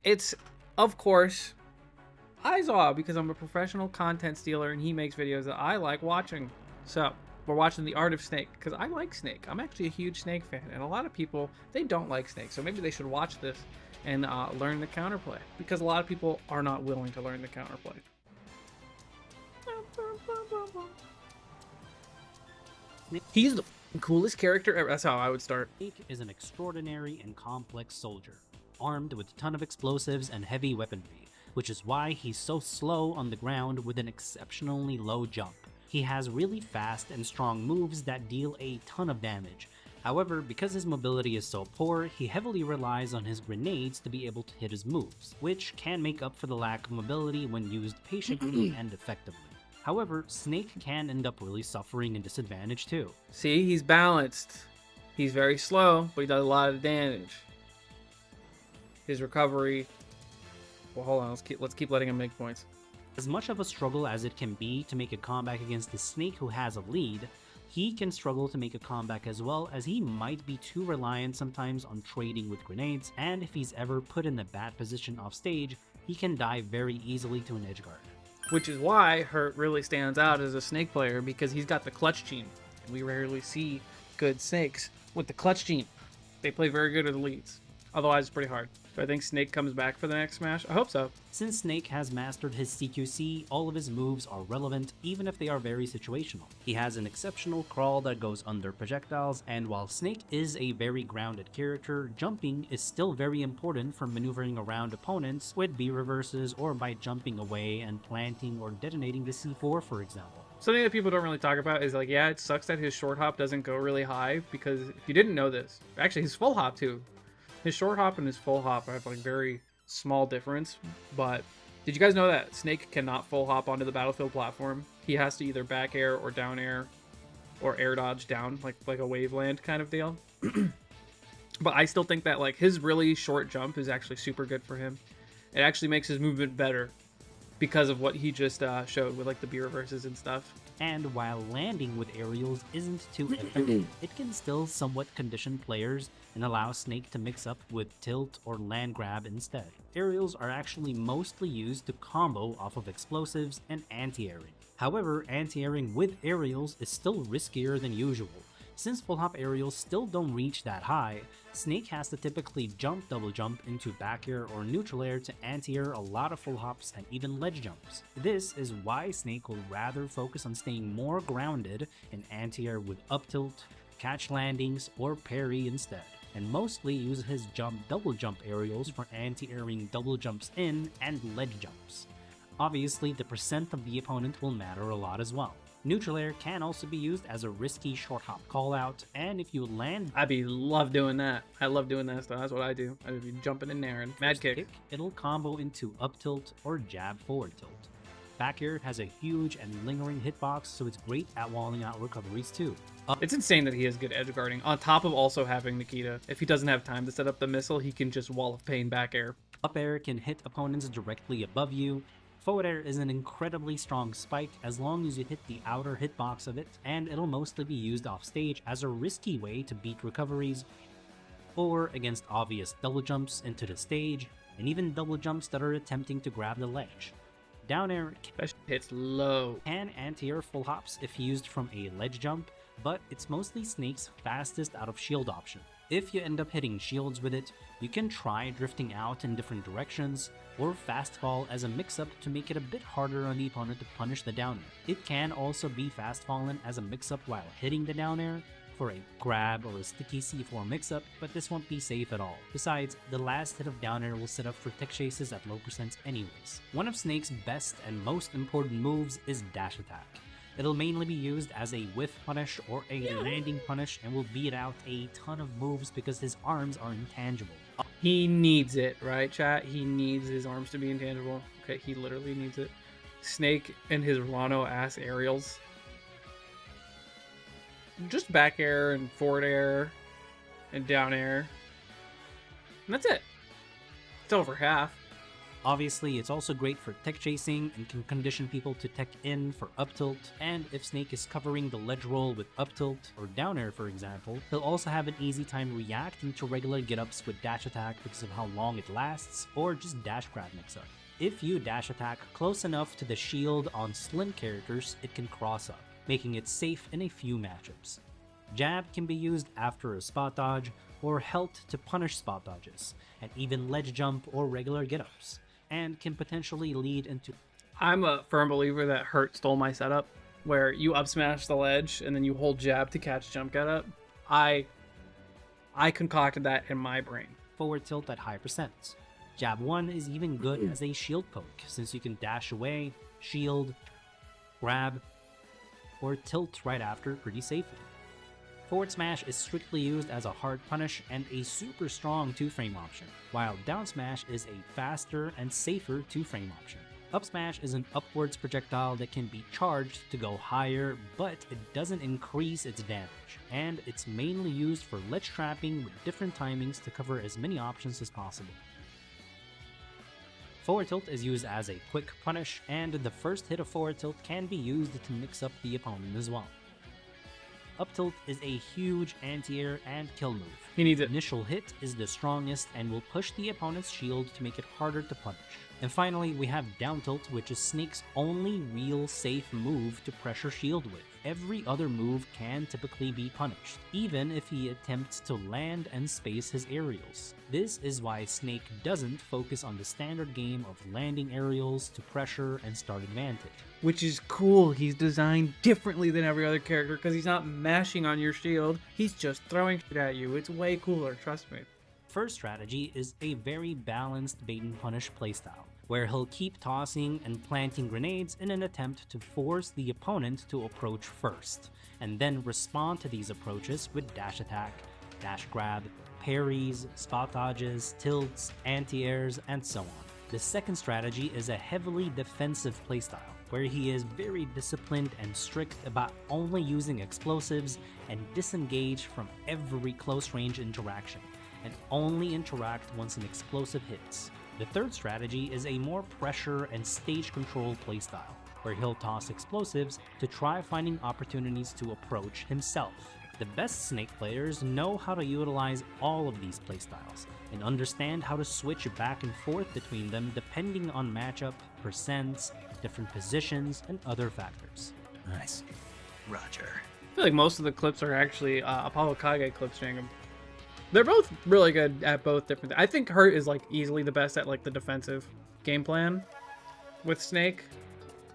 It's, of course, Aizawa, because I'm a professional content stealer and he makes videos that I like watching. So, we're watching The Art of Snake, because I like Snake. I'm actually a huge Snake fan, and a lot of people, they don't like Snake, so maybe they should watch this and learn the counterplay, because a lot of people are not willing to learn the counterplay. He's the coolest character ever. That's how I would start. Snake is an extraordinary and complex soldier, armed with a ton of explosives and heavy weaponry, which is why he's so slow on the ground with an exceptionally low jump. He has really fast and strong moves that deal a ton of damage. However, because his mobility is so poor, he heavily relies on his grenades to be able to hit his moves, which can make up for the lack of mobility when used patiently and effectively. However, Snake can end up really suffering a disadvantage too. See, he's balanced. He's very slow, but he does a lot of damage. His recovery. Well, hold on. Let's keep letting him make points. As much of a struggle as it can be to make a comeback against the Snake who has a lead, he can struggle to make a comeback as well, as he might be too reliant sometimes on trading with grenades, and if he's ever put in a bad position off stage, he can die very easily to an edgeguard. Which is why Hurt really stands out as a Snake player, because he's got the clutch gene. And we rarely see good Snakes with the clutch gene. They play very good with the leads. Otherwise, it's pretty hard. So I think Snake comes back for the next Smash. I hope so. Since Snake has mastered his CQC, all of his moves are relevant, even if they are very situational. He has an exceptional crawl that goes under projectiles, and while Snake is a very grounded character, jumping is still very important for maneuvering around opponents with B reverses or by jumping away and planting or detonating the C4, for example. Something that people don't really talk about is like, yeah, it sucks that his short hop doesn't go really high, because if you didn't know this, actually his full hop too. His short hop and his full hop have like very small difference, but did you guys know that Snake cannot full hop onto the battlefield platform? He has to either back air or down air or air dodge down, like a wave land kind of deal. But I still think that like his really short jump is actually super good for him. It actually makes his movement better because of what he just showed with like the B reverses and stuff. And while landing with aerials isn't too effective, it can still somewhat condition players and allow Snake to mix up with tilt or land grab instead. Aerials are actually mostly used to combo off of explosives and anti-airing. However, anti-airing with aerials is still riskier than usual. Since full hop aerials still don't reach that high, Snake has to typically jump double jump into back air or neutral air to anti-air a lot of full hops and even ledge jumps. This is why Snake will rather focus on staying more grounded and anti-air with up tilt, catch landings, or parry instead, and mostly use his double jump aerials for anti-airing double jumps in and ledge jumps. Obviously, the percent of the opponent will matter a lot as well. Neutral air can also be used as a risky short hop callout, and if you land... love doing that. I love doing that stuff. That's what I do. I'd be jumping in there and mad kick. It'll combo into up tilt or jab forward tilt. Back air has a huge and lingering hitbox, so it's great at walling out recoveries too. It's insane that he has good edge guarding, on top of also having Nikita. If he doesn't have time to set up the missile, he can just wall of pain back air. Up air can hit opponents directly above you. Forward air is an incredibly strong spike as long as you hit the outer hitbox of it, and it'll mostly be used off stage as a risky way to beat recoveries, or against obvious double jumps into the stage, and even double jumps that are attempting to grab the ledge. Down air hits low. Can anti-air full hops if used from a ledge jump, but it's mostly Snake's fastest out of shield option. If you end up hitting shields with it, you can try drifting out in different directions, or fast fall as a mix-up to make it a bit harder on the opponent to punish the down air. It can also be fast fallen as a mix-up while hitting the down air, for a grab or a sticky C4 mix-up, but this won't be safe at all. Besides, the last hit of down air will set up for tech chases at low percents anyways. One of Snake's best and most important moves is dash attack. It'll mainly be used as a whiff punish or a landing punish and will beat out a ton of moves because his arms are intangible. He needs it, right, chat? He needs his arms to be intangible. Okay, he literally needs it. Snake and his Rano ass aerials. Just back air and forward air and down air. And that's it. It's over half. Obviously, it's also great for tech chasing and can condition people to tech in for up tilt, and if Snake is covering the ledge roll with up tilt or down air for example, he'll also have an easy time reacting to regular get-ups with dash attack because of how long it lasts, or just dash grab mix-up. If you dash attack close enough to the shield on slim characters, it can cross up, making it safe in a few matchups. Jab can be used after a spot dodge, or Helt to punish spot dodges, and even ledge jump or regular get-ups, and can potentially lead into... I'm a firm believer that Hurt stole my setup, where you up smash the ledge and then you hold jab to catch jump get up. I concocted that in my brain. Forward tilt at high percents. Jab 1 is even good as a shield poke, since you can dash away, shield, grab, or tilt right after pretty safely. Forward smash is strictly used as a hard punish and a super strong 2-frame option, while down smash is a faster and safer 2-frame option. Up smash is an upwards projectile that can be charged to go higher, but it doesn't increase its damage, and it's mainly used for ledge trapping with different timings to cover as many options as possible. Forward tilt is used as a quick punish, and the first hit of forward tilt can be used to mix up the opponent as well. Up tilt is a huge anti-air and kill move. He needs it. Initial hit is the strongest and will push the opponent's shield to make it harder to punish. And finally, we have down tilt, which is Snake's only real safe move to pressure shield with. Every other move can typically be punished, even if he attempts to land and space his aerials. This is why Snake doesn't focus on the standard game of landing aerials to pressure and start advantage. Which is cool. He's designed differently than every other character because he's not mashing on your shield. He's just throwing shit at you. It's way cooler, trust me. First strategy is a very balanced bait and punish playstyle, where he'll keep tossing and planting grenades in an attempt to force the opponent to approach first, and then respond to these approaches with dash attack, dash grab, parries, spot dodges, tilts, anti-airs, and so on. The second strategy is a heavily defensive playstyle, where he is very disciplined and strict about only using explosives and disengage from every close range interaction, and only interact once an explosive hits. The third strategy is a more pressure and stage control playstyle, where he'll toss explosives to try finding opportunities to approach himself. The best Snake players know how to utilize all of these playstyles, and understand how to switch back and forth between them depending on matchup, percents, different positions, and other factors. Nice. Roger. I feel like most of the clips are actually Apollo Kage clips, Jangum. They're both really good at both different things. I think Hurt is like easily the best at like the defensive game plan with Snake.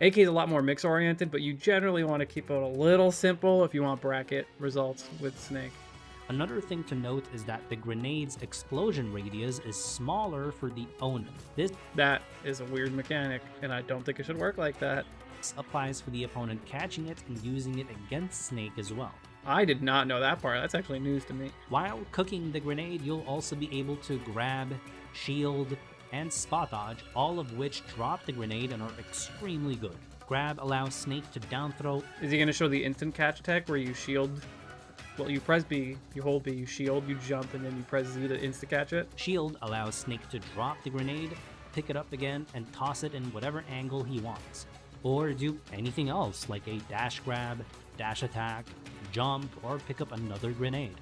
AK is a lot more mix oriented, but you generally want to keep it a little simple if you want bracket results with Snake. Another thing to note is that the grenade's explosion radius is smaller for the opponent. That is a weird mechanic, and I don't think it should work like that. This applies for the opponent catching it and using it against Snake as well. I did not know that part. That's actually news to me. While cooking the grenade, you'll also be able to grab, shield, and spot dodge, all of which drop the grenade and are extremely good. Grab allows Snake to down throw. Is he going to show the instant catch attack where you shield? Well, you press B, you hold B, you shield, you jump, and then you press Z to insta catch it? Shield allows Snake to drop the grenade, pick it up again, and toss it in whatever angle he wants. Or do anything else like a dash grab, dash attack, jump, or pick up another grenade.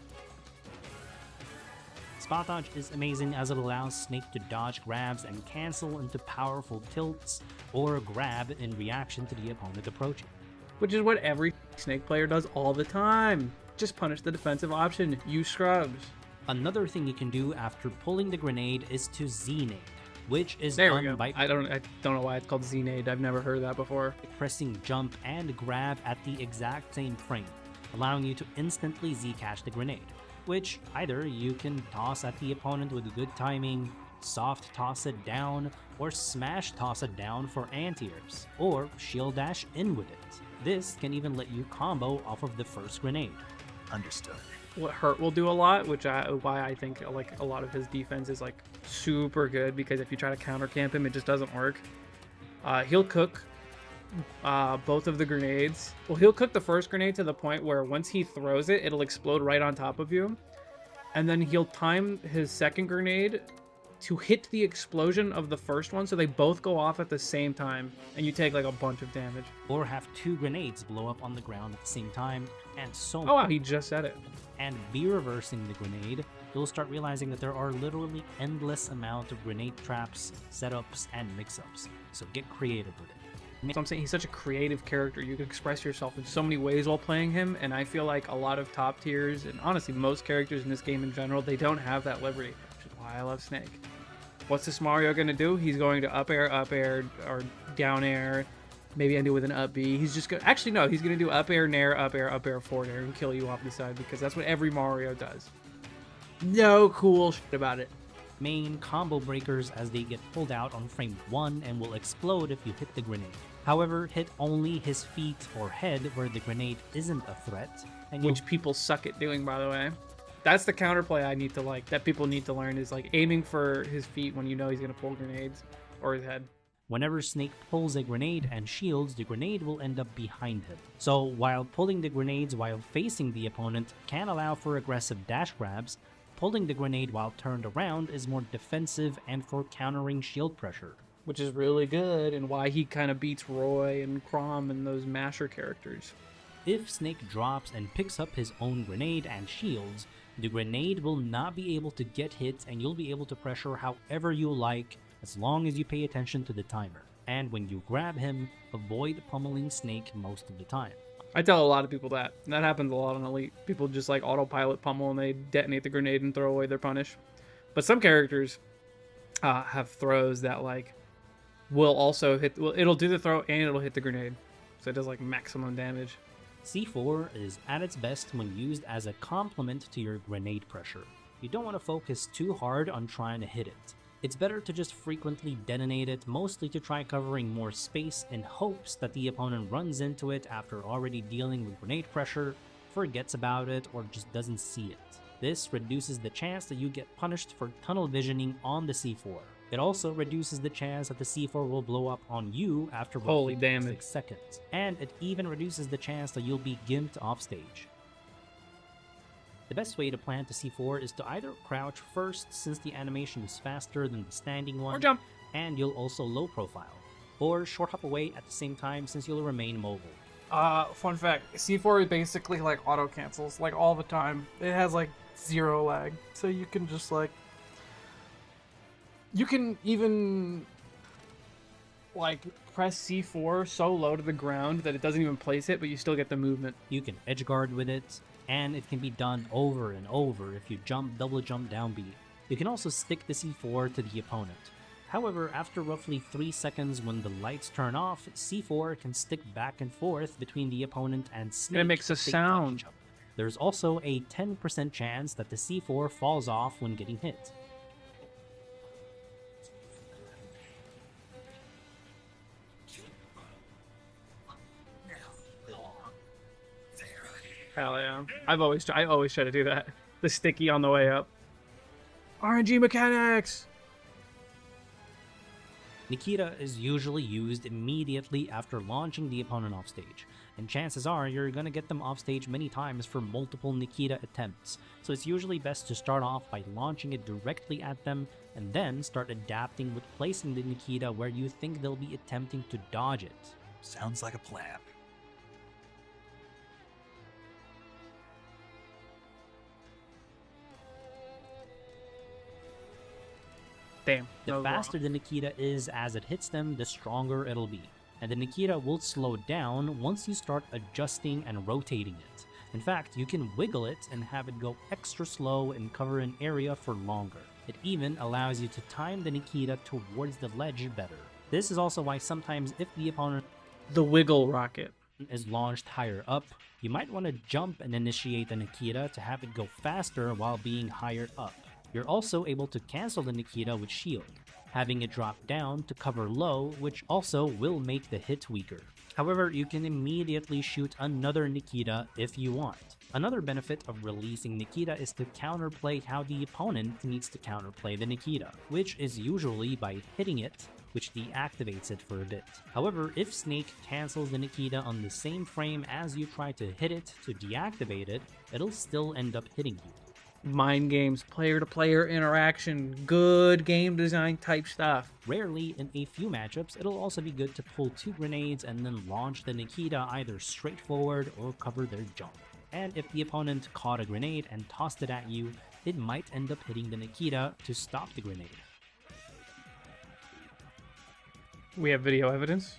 Spot dodge is amazing as it allows Snake to dodge grabs and cancel into powerful tilts or grab in reaction to the opponent approaching. Which is what every Snake player does all the time. Just punish the defensive option, use scrubs. Another thing you can do after pulling the grenade is to Z-nade, which is there we done go. by I don't know why it's called Z-nade. I've never heard of that before. pressing jump and grab at the exact same frame, allowing you to instantly Z-catch the grenade, which either you can toss at the opponent with good timing, soft toss it down, or smash toss it down for anti-airs, or shield dash in with it. This can even let you combo off of the first grenade. Understood. What Hurt will do a lot, why I think like a lot of his defense is like super good, because if you try to counter camp him, it just doesn't work. He'll cook both of the grenades. Well, he'll cook the first grenade to the point where once he throws it, it'll explode right on top of you. And then he'll time his second grenade to hit the explosion of the first one, so they both go off at the same time, and you take like a bunch of damage. Or have 2 grenades blow up on the ground at the same time, and so Oh wow, he just said it. and be reversing the grenade, you'll start realizing that there are literally endless amount of grenade traps, setups, and mix-ups. So get creative with it. So I'm saying he's such a creative character. You can express yourself in so many ways while playing him, and I feel like a lot of top tiers, and honestly most characters in this game in general, they don't have that liberty, which is why I love Snake. What's this Mario going to do? He's going to up air, or down air, maybe end it with an up B. He's just going to... Actually, no, he's going to do up air, nair, up air, forward air, and kill you off the side, because that's what every Mario does. No cool shit about it. Main combo breakers as they get pulled out on frame 1 and will explode if you hit the grenade. However, hit only his feet or head where the grenade isn't a threat, and Which people suck at doing, by the way. That's the counterplay I need to like, that people need to learn, is like aiming for his feet when you know he's going to pull grenades, or his head. whenever Snake pulls a grenade and shields, the grenade will end up behind him. So while pulling the grenades while facing the opponent can allow for aggressive dash grabs, pulling the grenade while turned around is more defensive and for countering shield pressure. Which is really good, and why he kind of beats Roy and Chrom and those Masher characters. If Snake drops and picks up his own grenade and shields, the grenade will not be able to get hit and you'll be able to pressure however you like as long as you pay attention to the timer. And when you grab him, avoid pummeling Snake most of the time. I tell a lot of people that. And that happens a lot on Elite. People just like autopilot pummel and they detonate the grenade and throw away their punish. But some characters have throws that like will also hit, well, it'll do the throw and it'll hit the grenade. So it does like maximum damage. C4 is at its best when used as a complement to your grenade pressure. You don't want to focus too hard on trying to hit it. It's better to just frequently detonate it, mostly to try covering more space in hopes that the opponent runs into it after already dealing with grenade pressure, forgets about it, or just doesn't see it. This reduces the chance that you get punished for tunnel visioning on the C4. It also reduces the chance that the C4 will blow up on you after Holy roughly damn 6 seconds, and it even reduces the chance that you'll be gimped offstage. The best way to plant the C4 is to either crouch first, since the animation is faster than the standing one, Or jump. and you'll also low profile, or short hop away at the same time since you'll remain mobile. Fun fact, C4 basically like auto cancels, like all the time. It has like 0 lag. So you can just like, you can even like press C4 so low to the ground that it doesn't even place it, but you still get the movement. You can edge guard with it, and it can be done over and over if you jump, double jump, down B. You can also stick the C4 to the opponent. However, after roughly 3 seconds when the lights turn off, C4 can stick back and forth between the opponent and Snake. And it makes a to stay sound. touch. There's also a 10% chance that the C4 falls off when getting hit. Hell yeah. I always try to do that. The sticky on the way up. RNG mechanics! Nikita is usually used immediately after launching the opponent off stage, and chances are you're gonna get them off stage many times for multiple Nikita attempts, so it's usually best to start off by launching it directly at them, and then start adapting with placing the Nikita where you think they'll be attempting to dodge it. Sounds like a plan. Damn. The faster the Nikita is as it hits them, the stronger it'll be. And the Nikita will slow down once you start adjusting and rotating it. In fact, you can wiggle it and have it go extra slow and cover an area for longer. It even allows you to time the Nikita towards the ledge better. This is also why sometimes if the opponent The wiggle rocket. is launched higher up, you might want to jump and initiate the Nikita to have it go faster while being higher up. You're also able to cancel the Nikita with shield, having it drop down to cover low, which also will make the hit weaker. However, you can immediately shoot another Nikita if you want. Another benefit of releasing Nikita is to counterplay how the opponent needs to counterplay the Nikita, which is usually by hitting it, which deactivates it for a bit. However, if Snake cancels the Nikita on the same frame as you try to hit it to deactivate it, it'll still end up hitting you. mind games, player-to-player interaction, good game design type stuff. Rarely, in a few matchups, it'll also be good to pull 2 grenades and then launch the Nikita either straight forward or cover their jump. And if the opponent caught a grenade and tossed it at you, it might end up hitting the Nikita to stop the grenade. We have video evidence.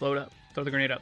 Load up. Throw the grenade up.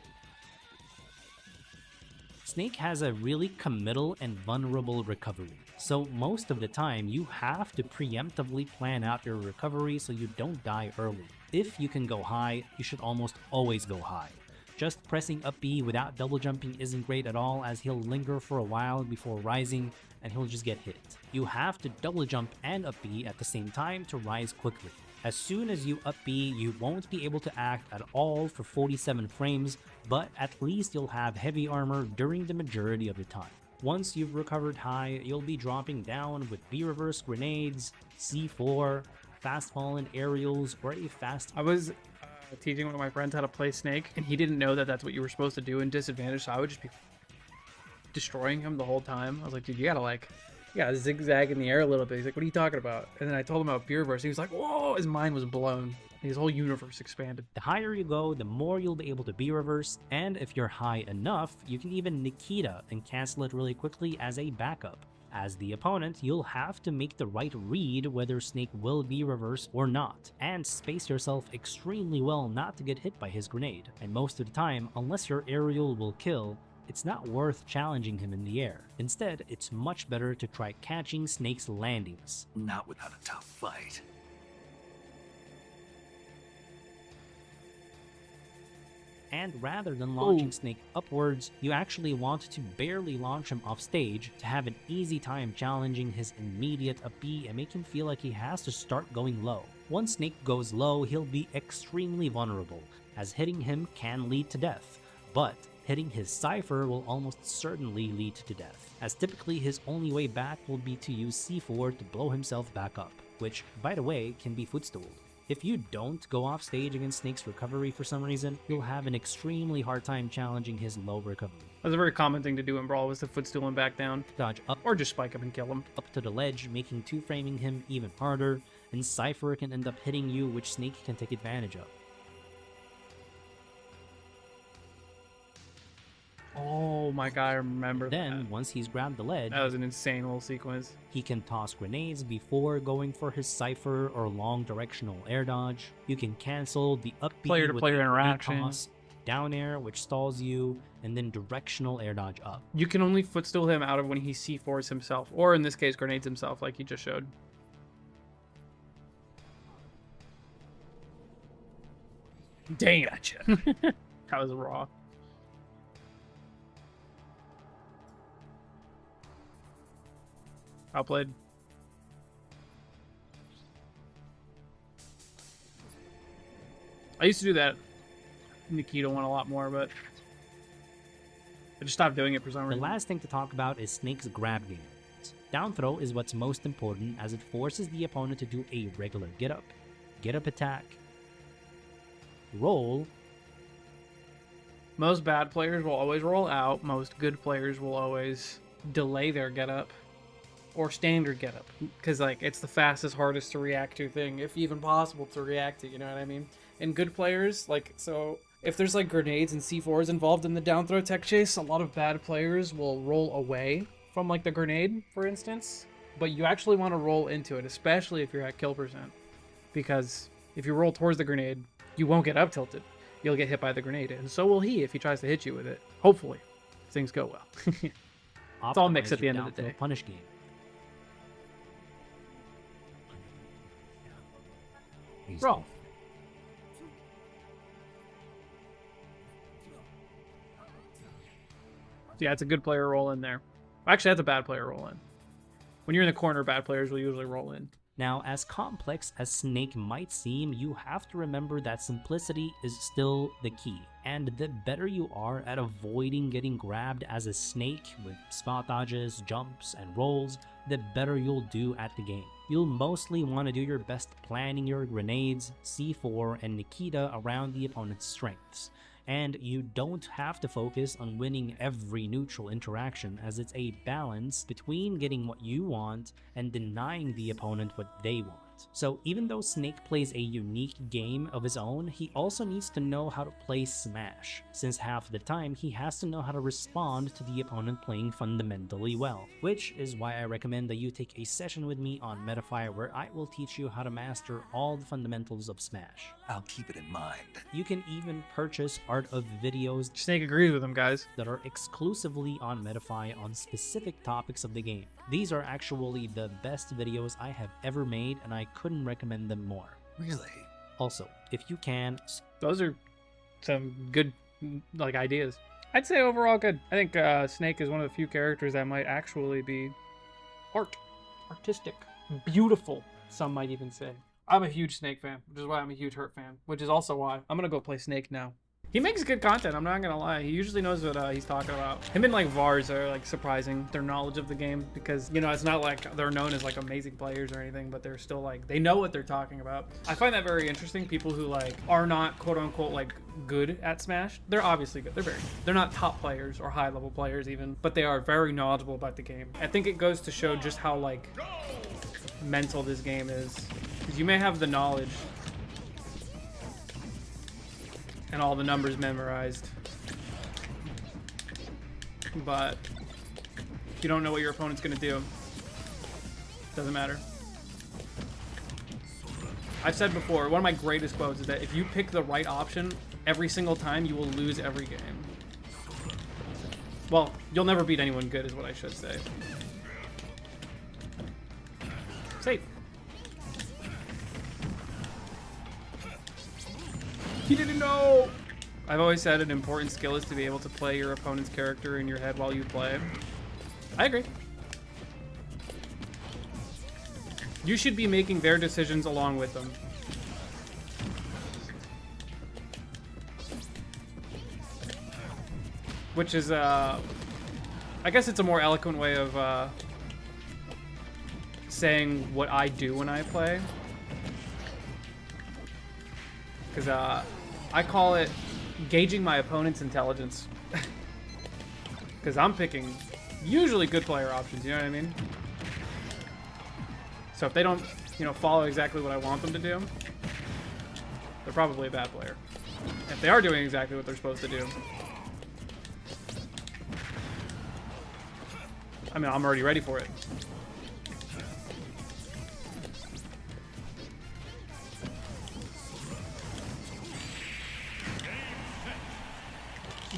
Snake has a really committal and vulnerable recovery, so most of the time you have to preemptively plan out your recovery so you don't die early. If you can go high, you should almost always go high. Just pressing up B without double jumping isn't great at all, as he'll linger for a while before rising and he'll just get hit. You have to double jump and up B at the same time to rise quickly. As soon as you up B, you won't be able to act at all for 47 frames, but at least you'll have heavy armor during the majority of the time. Once you've recovered high, you'll be dropping down with B-reverse grenades, C4, fast fallen aerials, or a fast... I was teaching one of my friends how to play Snake, and he didn't know that that's what you were supposed to do in disadvantage, so I would just be destroying him the whole time. I was like, dude, you gotta zigzag in the air a little bit. He's like, what are you talking about? And then I told him about B-reverse. He was like, whoa, his mind was blown. His whole universe expanded. The higher you go, the more you'll be able to B-reverse, and if you're high enough, you can even Nikita and cancel it really quickly as a backup. As the opponent, you'll have to make the right read whether Snake will B-reverse or not, and space yourself extremely well not to get hit by his grenade. And most of the time, unless your aerial will kill, it's not worth challenging him in the air. Instead, it's much better to try catching Snake's landings. Not without a tough fight. And rather than launching Snake upwards, you actually want to barely launch him off stage to have an easy time challenging his immediate up B and make him feel like he has to start going low. Once Snake goes low, he'll be extremely vulnerable, as hitting him can lead to death, but hitting his Cypher will almost certainly lead to death, as typically his only way back will be to use C4 to blow himself back up, which, by the way, can be footstooled. If you don't go off stage against Snake's recovery for some reason, you'll have an extremely hard time challenging his low recovery. That was a very common thing to do in Brawl, was to footstool him back down. Dodge up Or just spike him and kill him. up to the ledge, making 2-framing him even harder, and Cypher can end up hitting you, which Snake can take advantage of. Oh my god, I remember Then, that. once he's grabbed the ledge, That was an insane little sequence. he can toss grenades before going for his Cypher or long directional air dodge. You can cancel the up B Player-to-player with a interaction. toss, down air, which stalls you, and then directional air dodge up. You can only footstool him out of when he C4s himself, or in this case, grenades himself, like he just showed. Damn. Gotcha. That was raw. Outplayed. I used to do that Nikita one a lot more, but I just stopped doing it for some The reason. last thing to talk about is Snake's grab game. Down throw is what's most important, as it forces the opponent to do a regular get up attack, roll. Most bad players will always roll out. Most good players will always delay their get up or standard get up, because like it's the fastest, hardest to react to thing, if even possible to react to. You know what I mean? And good players, like, so if there's like grenades and C4s involved in the down throw tech chase, a lot of bad players will roll away from like the grenade, for instance. But you actually want to roll into it, especially if you're at kill percent, because if you roll towards the grenade, you won't get up tilted. You'll get hit by the grenade, and so will he if he tries to hit you with it. Hopefully, if things go well. It's all mixed at the end of the day. Punish game. Roll. Yeah, it's a good player roll in there. Actually, that's a bad player roll in. When you're in the corner, bad players will usually roll in. Now, as complex as Snake might seem, you have to remember that simplicity is still the key. And the better you are at avoiding getting grabbed as a Snake with spot dodges, jumps, and rolls, the better you'll do at the game. You'll mostly want to do your best planning your grenades, C4, and Nikita around the opponent's strengths. And you don't have to focus on winning every neutral interaction, as it's a balance between getting what you want and denying the opponent what they want. So even though Snake plays a unique game of his own, he also needs to know how to play Smash, since half the time he has to know how to respond to the opponent playing fundamentally well. Which is why I recommend that you take a session with me on Metafire where I will teach you how to master all the fundamentals of Smash. I'll keep it in mind. You can even purchase Art of videos Snake agrees with him, guys. that are exclusively on Metafy on specific topics of the game. These are actually the best videos I have ever made, and I couldn't recommend them more. Really? Also, if you can, Those are some good like ideas. I'd say overall good. I think Snake is one of the few characters that might actually be artistic, beautiful. Some might even say. I'm a huge Snake fan, which is why I'm a huge Hurt fan, which is also why I'm gonna go play Snake now. He makes good content, I'm not gonna lie. He usually knows what he's talking about. Him and like Vars are like surprising, their knowledge of the game, because you know, it's not like they're known as like amazing players or anything, but they're still like, they know what they're talking about. I find that very interesting. People who like are not quote unquote like good at Smash, they're obviously good. They're not top players or high level players even, but they are very knowledgeable about the game. I think it goes to show just how like mental this game is. Because you may have the knowledge and all the numbers memorized, but you don't know what your opponent's gonna do. Doesn't matter. I've said before, one of my greatest quotes is that if you pick the right option every single time, you will lose every game. Well, you'll never beat anyone good is what I should say. Safe. He didn't know! I've always said an important skill is to be able to play your opponent's character in your head while you play. I agree. You should be making their decisions along with them. Which is, I guess it's a more eloquent way of saying what I do when I play. Because I call it gauging my opponent's intelligence. Because I'm picking usually good player options, you know what I mean? So if they don't, you know, follow exactly what I want them to do, they're probably a bad player. If they are doing exactly what they're supposed to do, I mean, I'm already ready for it.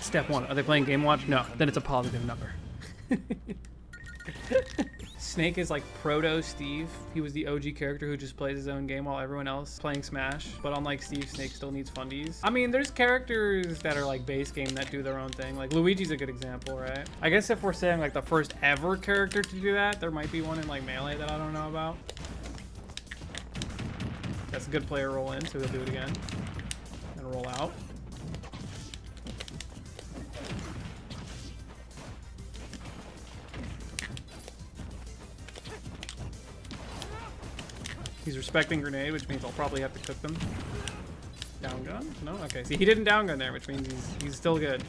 Step one, are they playing Game Watch? No, then it's a positive number. Snake is like proto Steve. He was the OG character who just plays his own game while everyone else playing Smash. But unlike Steve, Snake still needs fundies. I mean, there's characters that are like base game that do their own thing. Like Luigi's a good example, right? I guess if we're saying like the first ever character to do that, there might be one in like Melee that I don't know about. That's a good player roll in, so he'll do it again. And roll out. He's respecting grenade, which means I'll probably have to cook them. Down gun? No? Okay. See, he didn't down gun there, which means he's still good.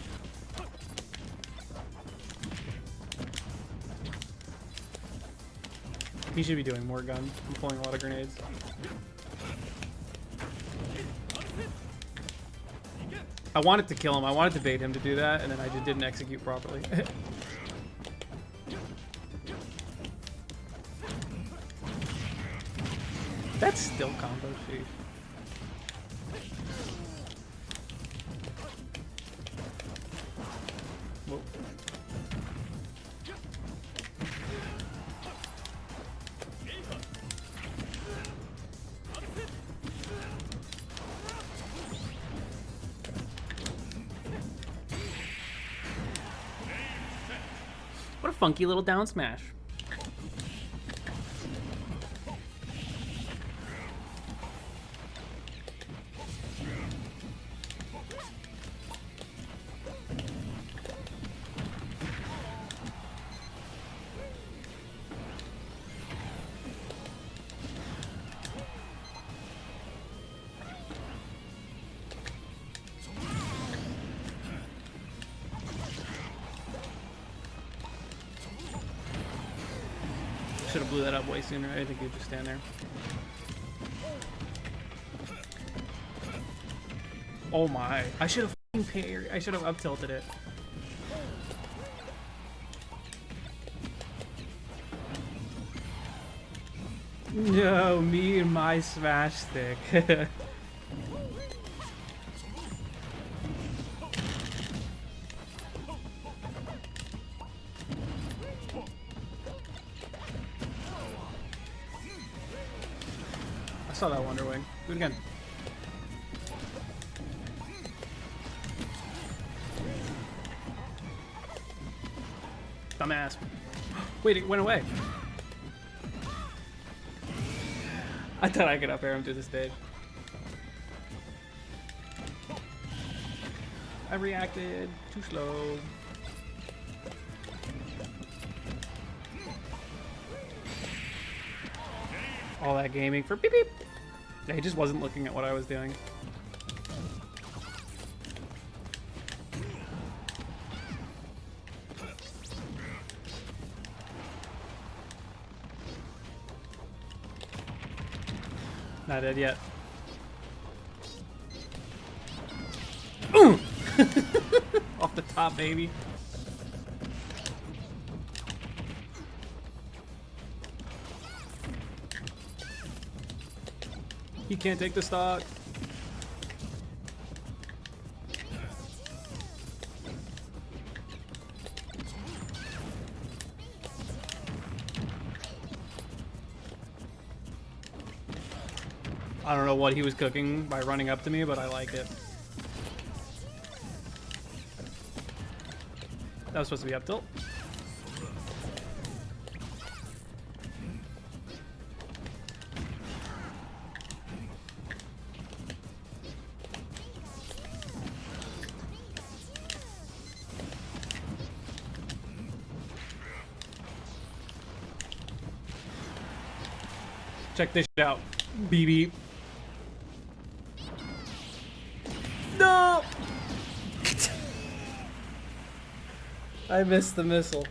He should be doing more gun. I'm pulling a lot of grenades. I wanted to kill him. I wanted to bait him to do that, and then I just didn't execute properly. That's still combo sheet. Whoa. What a funky little down smash. should have blew that up way sooner. I didn't think he would just stand there. Oh my. I should have I should have up tilted it. No, me and my smash stick. I saw that Wonder Wing. Do it again. Dumbass. Wait, it went away. I thought I could up air him through the stage. I reacted too slow. All that gaming for beep beep. Yeah, he just wasn't looking at what I was doing. Not dead yet. Off the top, baby. He can't take the stock. I don't know what he was cooking by running up to me, but I liked it. That was supposed to be up tilt. Check this shit out, BB. No! I missed the missile.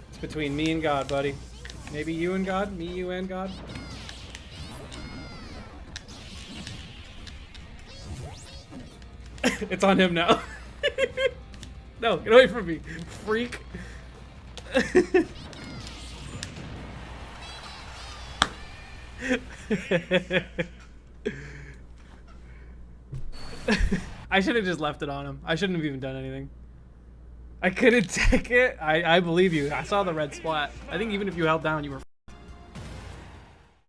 It's between me and God, buddy. Maybe you and God? Me, you, and God? It's on him now. No, get away from me, freak. I should have just left it on him. I shouldn't have even done anything. I couldn't take it. I believe you. I saw the red splat. I think even if you held down, you were